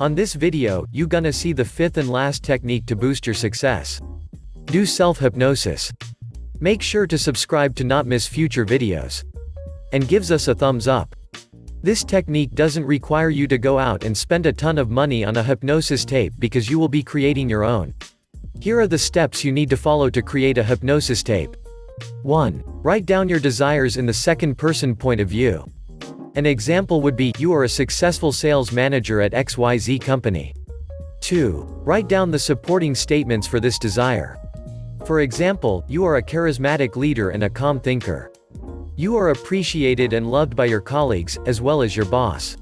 On this video, you gonna see the fifth and last technique to boost your success. Do self-hypnosis. Make sure to subscribe to not miss future videos. And gives us a thumbs up. This technique doesn't require you to go out and spend a ton of money on a hypnosis tape because you will be creating your own. Here are the steps you need to follow to create a hypnosis tape. 1. Write down your desires in the second-person point of view. An example would be, you are a successful sales manager at XYZ company. 2. Write down the supporting statements for this desire. For example, you are a charismatic leader and a calm thinker. You are appreciated and loved by your colleagues, as well as your boss.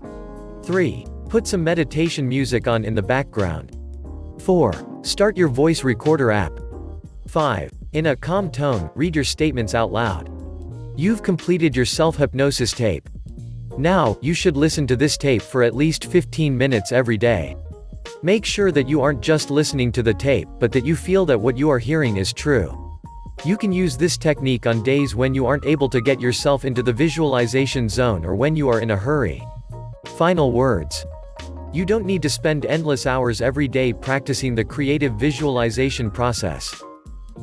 3. Put some meditation music on in the background. 4. Start your voice recorder app. 5. In a calm tone, read your statements out loud. You've completed your self-hypnosis tape. Now, you should listen to this tape for at least 15 minutes every day. Make sure that you aren't just listening to the tape, but that you feel that what you are hearing is true. You can use this technique on days when you aren't able to get yourself into the visualization zone or when you are in a hurry. Final words. You don't need to spend endless hours every day practicing the creative visualization process.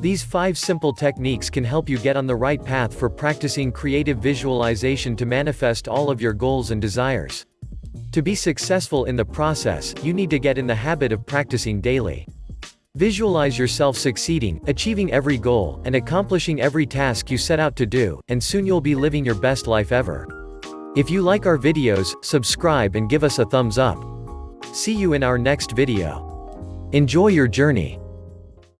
These 5 simple techniques can help you get on the right path for practicing creative visualization to manifest all of your goals and desires. To be successful in the process, you need to get in the habit of practicing daily. Visualize yourself succeeding, achieving every goal, and accomplishing every task you set out to do, and soon you'll be living your best life ever. If you like our videos, subscribe and give us a thumbs up. See you in our next video. Enjoy your journey.